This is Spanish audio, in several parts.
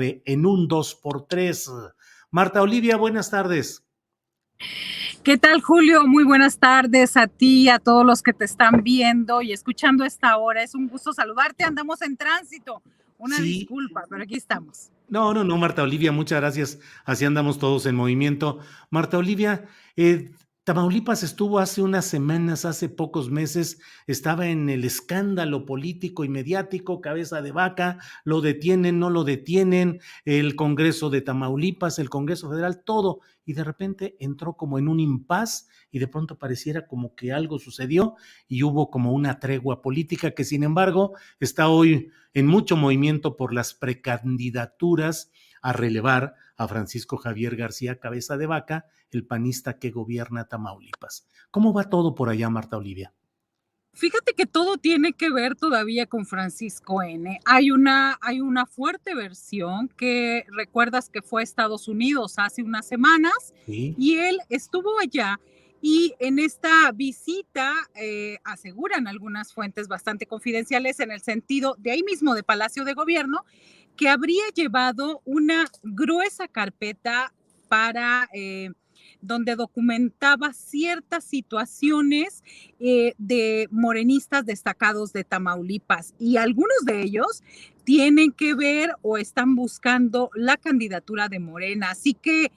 en un 2x3. Marta Olivia, buenas tardes. ¿Qué tal, Julio? Muy buenas tardes a ti, a todos los que te están viendo y escuchando a esta hora. Es un gusto saludarte. Andamos en tránsito. Una Sí, disculpa, pero aquí estamos. no, Marta Olivia, muchas gracias. Así andamos todos en movimiento. Marta Olivia, Tamaulipas estuvo hace unas semanas, hace pocos meses, estaba en el escándalo político y mediático, cabeza de vaca, lo detienen, no lo detienen, el Congreso de Tamaulipas, el Congreso Federal, todo, y de repente entró como en un impas y de pronto pareciera como que algo sucedió y hubo como una tregua política que sin embargo está hoy en mucho movimiento por las precandidaturas a relevar a Francisco Javier García Cabeza de Vaca, el panista que gobierna Tamaulipas. ¿Cómo va todo por allá, Marta Olivia? Fíjate que todo tiene que ver todavía con Francisco N. Hay una fuerte versión que recuerdas que fue a Estados Unidos hace unas semanas Sí. y él estuvo allá y en esta visita aseguran algunas fuentes bastante confidenciales en el sentido de ahí mismo de Palacio de Gobierno que habría llevado una gruesa carpeta para donde documentaba ciertas situaciones de morenistas destacados de Tamaulipas y algunos de ellos tienen que ver o están buscando la candidatura de Morena. Así que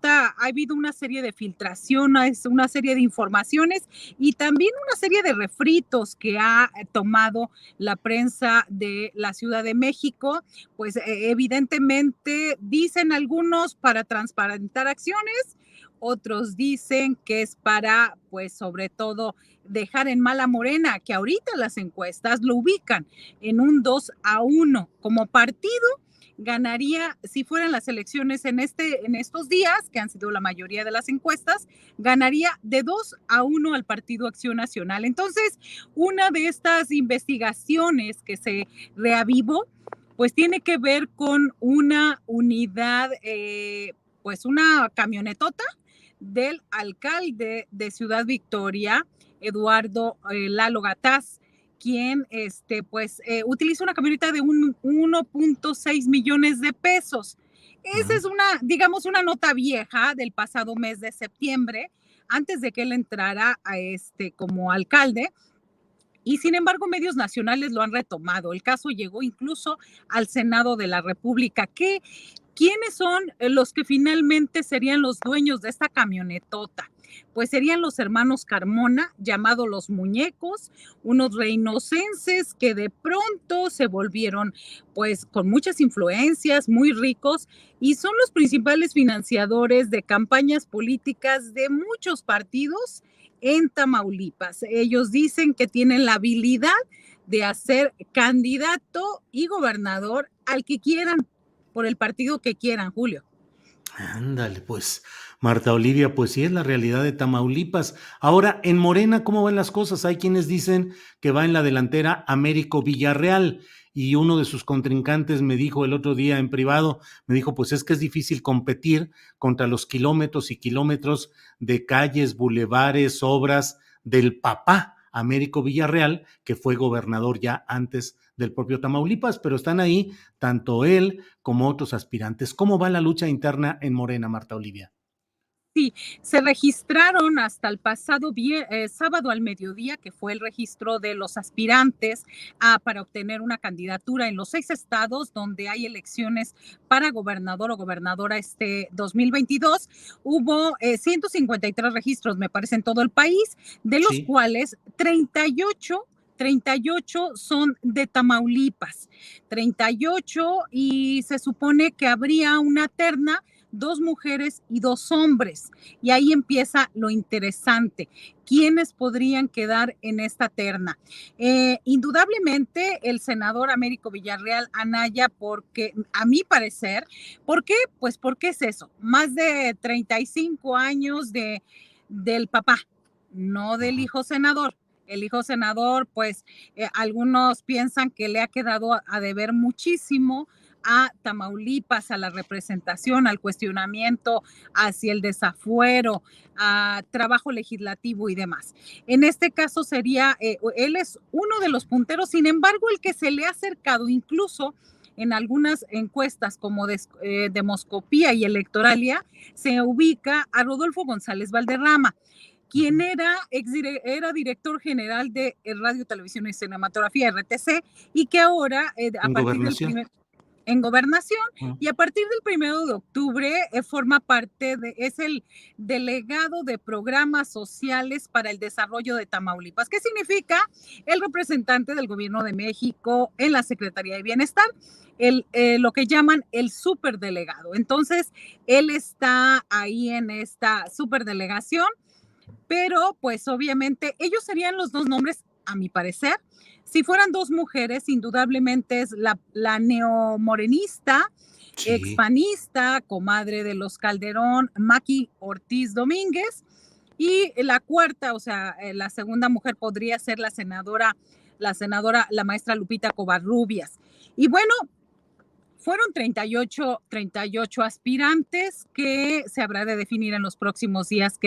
ha habido una serie de filtraciones, una serie de informaciones y también una serie de refritos que ha tomado la prensa de la Ciudad de México, pues evidentemente dicen algunos para transparentar acciones, otros dicen que es para, pues sobre todo, dejar en mala Morena, que ahorita las encuestas lo ubican en un 2-1. Como partido, ganaría, si fueran las elecciones en estos días, que han sido la mayoría de las encuestas, ganaría de 2-1 al Partido Acción Nacional. Entonces, una de estas investigaciones que se reavivó, pues tiene que ver con una unidad, pues una camionetota del alcalde de Ciudad Victoria, Eduardo Lalo Gataz, quien utiliza una camioneta de 1.6 millones de pesos. Esa es digamos, una nota vieja del pasado mes de septiembre, antes de que él entrara como alcalde. Y sin embargo, medios nacionales lo han retomado. El caso llegó incluso al Senado de la República. ¿Quiénes son los que finalmente serían los dueños de esta camionetota? Pues serían los hermanos Carmona, llamados los Muñecos, unos reinocenses que de pronto se volvieron pues con muchas influencias, muy ricos, y son los principales financiadores de campañas políticas de muchos partidos en Tamaulipas. Ellos dicen que tienen la habilidad de hacer candidato y gobernador al que quieran, por el partido que quieran, Julio. Ándale, pues, Marta Olivia, pues sí es la realidad de Tamaulipas. Ahora, en Morena, ¿cómo van las cosas? Hay quienes dicen que va en la delantera Américo Villarreal y uno de sus contrincantes me dijo el otro día en privado, me dijo, pues es que es difícil competir contra los kilómetros y kilómetros de calles, bulevares, obras del papá Américo Villarreal, que fue gobernador ya antes del propio Tamaulipas, pero están ahí tanto él como otros aspirantes. ¿Cómo va la lucha interna en Morena, Marta Olivia? Sí, se registraron hasta el pasado sábado al mediodía, que fue el registro de los aspirantes para obtener una candidatura en los 6 estados donde hay elecciones para gobernador o gobernadora 2022. Hubo 153 registros, me parece, en todo el país, de los Sí. cuales 38 son de Tamaulipas, 38, y se supone que habría una terna, 2 mujeres y 2 hombres. Y ahí empieza lo interesante. ¿Quiénes podrían quedar en esta terna? Indudablemente el senador Américo Villarreal Anaya, porque a mi parecer, ¿por qué? Pues porque es eso, más de 35 años del papá, no del hijo senador. El hijo senador, pues algunos piensan que le ha quedado a deber muchísimo a Tamaulipas, a la representación, al cuestionamiento hacia el desafuero, a trabajo legislativo y demás. En este caso sería, él es uno de los punteros, sin embargo, el que se le ha acercado incluso en algunas encuestas como Demoscopía y Electoralia, se ubica a Rodolfo González Valderrama, quien era director general de Radio, Televisión y Cinematografía, RTC, y que ahora, a En partir del gobernación. en gobernación, Uh, y a partir del 1 de octubre forma parte es el delegado de programas sociales para el desarrollo de Tamaulipas. ¿Qué significa? El representante del gobierno de México en la Secretaría de Bienestar, lo que llaman el superdelegado. Entonces, él está ahí en esta superdelegación, pero pues obviamente ellos serían los dos nombres, a mi parecer. Si fueran dos mujeres, indudablemente es la neomorenista, sí. expanista, comadre de los Calderón, Maki Ortiz Domínguez, y la cuarta, o sea, la segunda mujer podría ser la maestra Lupita Covarrubias. Y bueno, fueron 38 aspirantes que se habrá de definir en los próximos días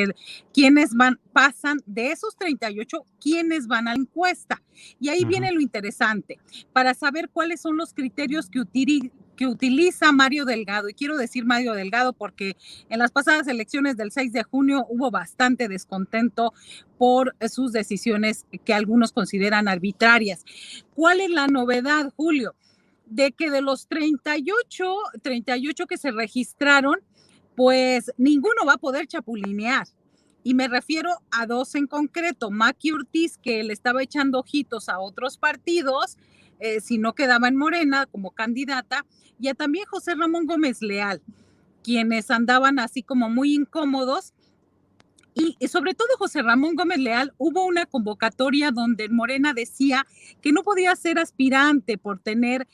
quiénes pasan de esos 38, quiénes van a la encuesta. Y ahí Ujú. viene lo interesante, para saber cuáles son los criterios que utiliza Mario Delgado. Y quiero decir Mario Delgado porque en las pasadas elecciones del 6 de junio hubo bastante descontento por sus decisiones que algunos consideran arbitrarias. ¿Cuál es la novedad, Julio? De que de los 38 que se registraron, pues ninguno va a poder chapulinear. Y me refiero a dos en concreto, Maki Ortiz, que le estaba echando ojitos a otros partidos, si no quedaba en Morena como candidata, y a también José Ramón Gómez Leal, quienes andaban así como muy incómodos. Y sobre todo José Ramón Gómez Leal, hubo una convocatoria donde Morena decía que no podía ser aspirante por tener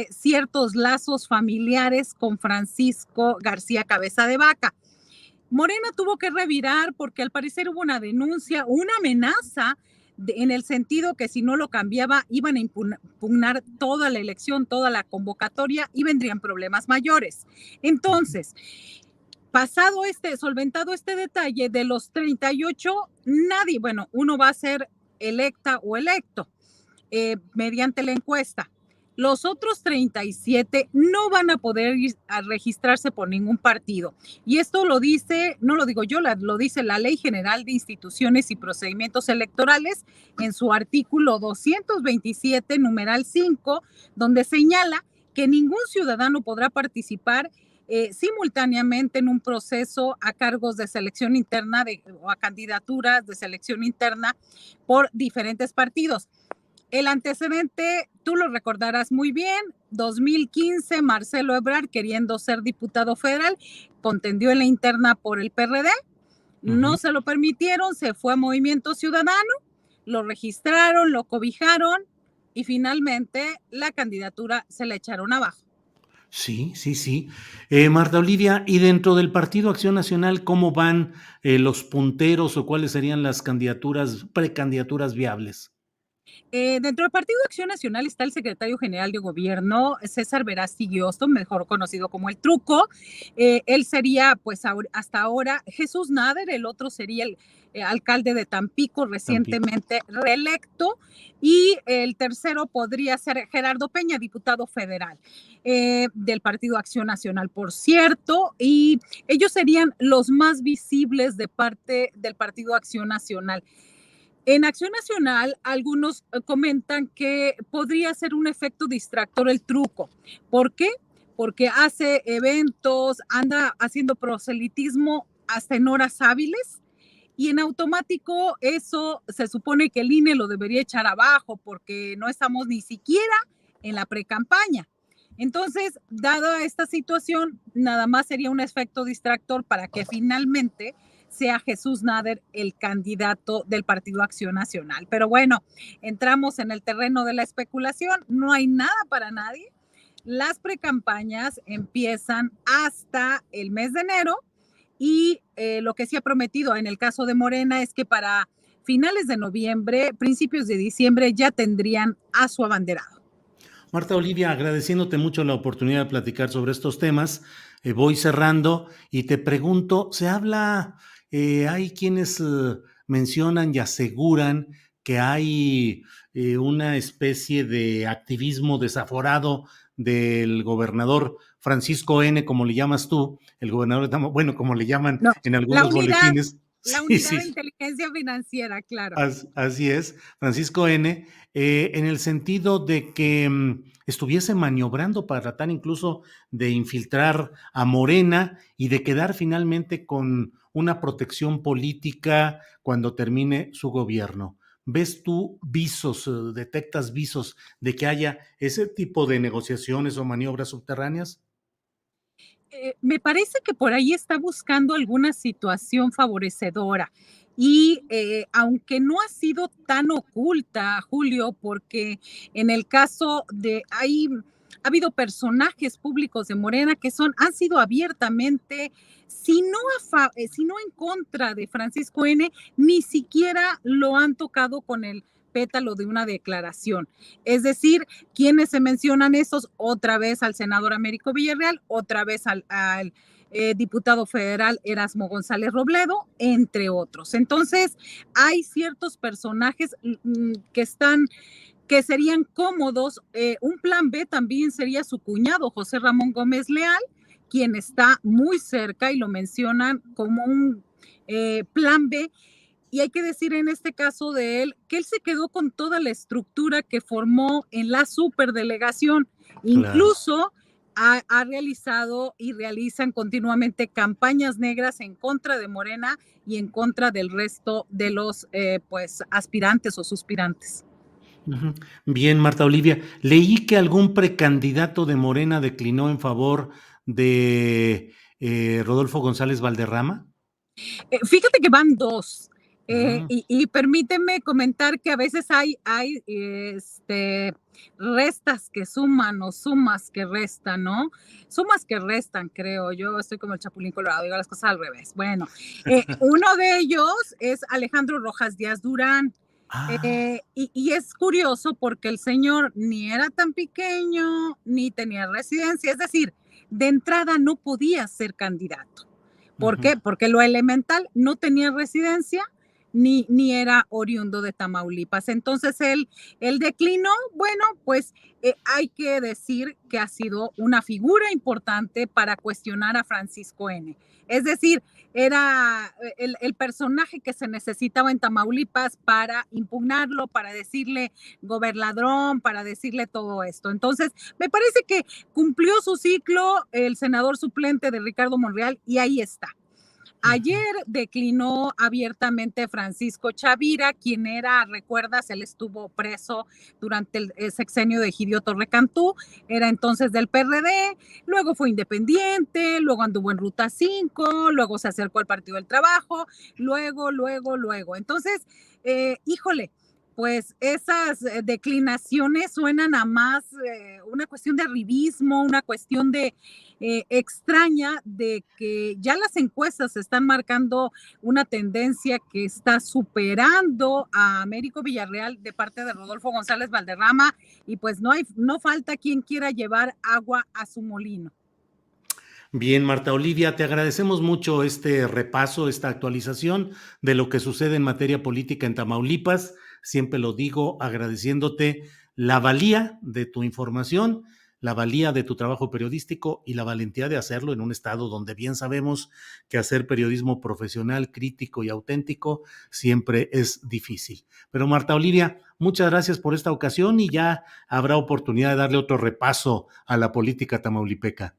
ciertos lazos familiares con Francisco García Cabeza de Vaca. Morena tuvo que revirar porque al parecer hubo una denuncia, una amenaza en el sentido que si no lo cambiaba iban a impugnar toda la elección, toda la convocatoria y vendrían problemas mayores. Entonces, solventado este detalle, de los 38, nadie, bueno, uno va a ser electa o electo mediante la encuesta. Los otros 37 no van a poder ir a registrarse por ningún partido. Y esto lo dice, no lo digo yo, lo dice la Ley General de Instituciones y Procedimientos Electorales en su artículo 227, numeral 5, donde señala que ningún ciudadano podrá participar simultáneamente en un proceso a cargos de selección interna o a candidaturas de selección interna por diferentes partidos. El antecedente, tú lo recordarás muy bien, 2015, Marcelo Ebrard, queriendo ser diputado federal, contendió en la interna por el PRD, no Ujú. se lo permitieron, se fue a Movimiento Ciudadano, lo registraron, lo cobijaron y finalmente la candidatura se la echaron abajo. Sí, sí, sí. Marta Olivia, y dentro del Partido Acción Nacional, ¿cómo van los punteros o cuáles serían las candidaturas, precandidaturas viables? Dentro del Partido Acción Nacional está el secretario general de gobierno, César Verástegui Guiosto, mejor conocido como el Truco. Él sería, pues hasta ahora, Jesús Nader, el otro sería el alcalde de Tampico, Tampico. recientemente reelecto, y el tercero podría ser Gerardo Peña, diputado federal del Partido Acción Nacional, por cierto, y ellos serían los más visibles de parte del Partido Acción Nacional. En Acción Nacional, algunos comentan que podría ser un efecto distractor el Truco. ¿Por qué? Porque hace eventos, anda haciendo proselitismo hasta en horas hábiles y en automático eso se supone que el INE lo debería echar abajo porque no estamos ni siquiera en la precampaña. Entonces, dada esta situación, nada más sería un efecto distractor para que finalmente sea Jesús Nader el candidato del Partido Acción Nacional. Pero bueno, entramos en el terreno de la especulación, no hay nada para nadie. Las precampañas empiezan hasta el mes de enero y lo que se ha prometido en el caso de Morena es que para finales de noviembre, principios de diciembre, ya tendrían a su abanderado. Marta Olivia, agradeciéndote mucho la oportunidad de platicar sobre estos temas, voy cerrando y te pregunto, se habla, hay quienes mencionan y aseguran que hay una especie de activismo desaforado del gobernador Francisco N., como le llamas tú, el gobernador de Tamaulipas, bueno, como le llaman No, en la algunos unidad boletines. la Sí, unidad de sí, inteligencia financiera, claro. así es, Francisco N., en el sentido de que estuviese maniobrando para tratar incluso de infiltrar a Morena y de quedar finalmente con una protección política cuando termine su gobierno. ¿Ves tú visos, detectas visos de que haya ese tipo de negociaciones o maniobras subterráneas? Me parece que por ahí está buscando alguna situación favorecedora. Y aunque no ha sido tan oculta, Julio, porque en el caso de, ha habido personajes públicos de Morena que han sido abiertamente, si no en contra de Francisco N., ni siquiera lo han tocado con el pétalo de una declaración. Es decir, ¿quiénes se mencionan esos? Otra vez al senador Américo Villarreal, otra vez al diputado federal Erasmo González Robledo, entre otros. Entonces, hay ciertos personajes que serían cómodos. Un plan B también sería su cuñado, José Ramón Gómez Leal, quien está muy cerca y lo mencionan como un plan B. Y hay que decir en este caso de él que él se quedó con toda la estructura que formó en la superdelegación. Claro. Incluso ha realizado y realizan continuamente campañas negras en contra de Morena y en contra del resto de los pues aspirantes o suspirantes. Ujú. Bien, Marta Olivia, leí que algún precandidato de Morena declinó en favor de Rodolfo González Valderrama. Fíjate que van dos. Ujú. Y permíteme comentar que a veces hay restas que suman o sumas que restan, ¿no? Sumas que restan, creo. Yo estoy como el Chapulín Colorado, digo las cosas al revés. Bueno, uno de ellos es Alejandro Rojas Díaz Durán. Ah, Y es curioso porque el señor ni era tan pequeño ni tenía residencia, es decir, de entrada no podía ser candidato. ¿Por ujú. qué? Porque lo elemental no tenía residencia ni era oriundo de Tamaulipas. Entonces él declinó. Bueno, pues hay que decir que ha sido una figura importante para cuestionar a Francisco N. Es decir, era el personaje que se necesitaba en Tamaulipas para impugnarlo, para decirle gobernadrón, para decirle todo esto. Entonces, me parece que cumplió su ciclo el senador suplente de Ricardo Monreal y ahí está. Ujú. Ayer declinó abiertamente Francisco Chavira, quien era, recuerdas, él estuvo preso durante el sexenio de Egidio Torrecantú, era entonces del PRD, luego fue independiente, luego anduvo en Ruta 5, luego se acercó al Partido del Trabajo, luego. Entonces, híjole, pues esas declinaciones suenan a más una cuestión de arribismo, una cuestión de extraña de que ya las encuestas están marcando una tendencia que está superando a Américo Villarreal de parte de Rodolfo González Valderrama y pues no falta quien quiera llevar agua a su molino. Bien, Marta Olivia, te agradecemos mucho este repaso, esta actualización de lo que sucede en materia política en Tamaulipas. Siempre lo digo agradeciéndote la valía de tu información, la valía de tu trabajo periodístico y la valentía de hacerlo en un estado donde bien sabemos que hacer periodismo profesional, crítico y auténtico siempre es difícil. Pero Marta Olivia, muchas gracias por esta ocasión y ya habrá oportunidad de darle otro repaso a la política tamaulipeca.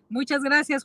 Muchas gracias.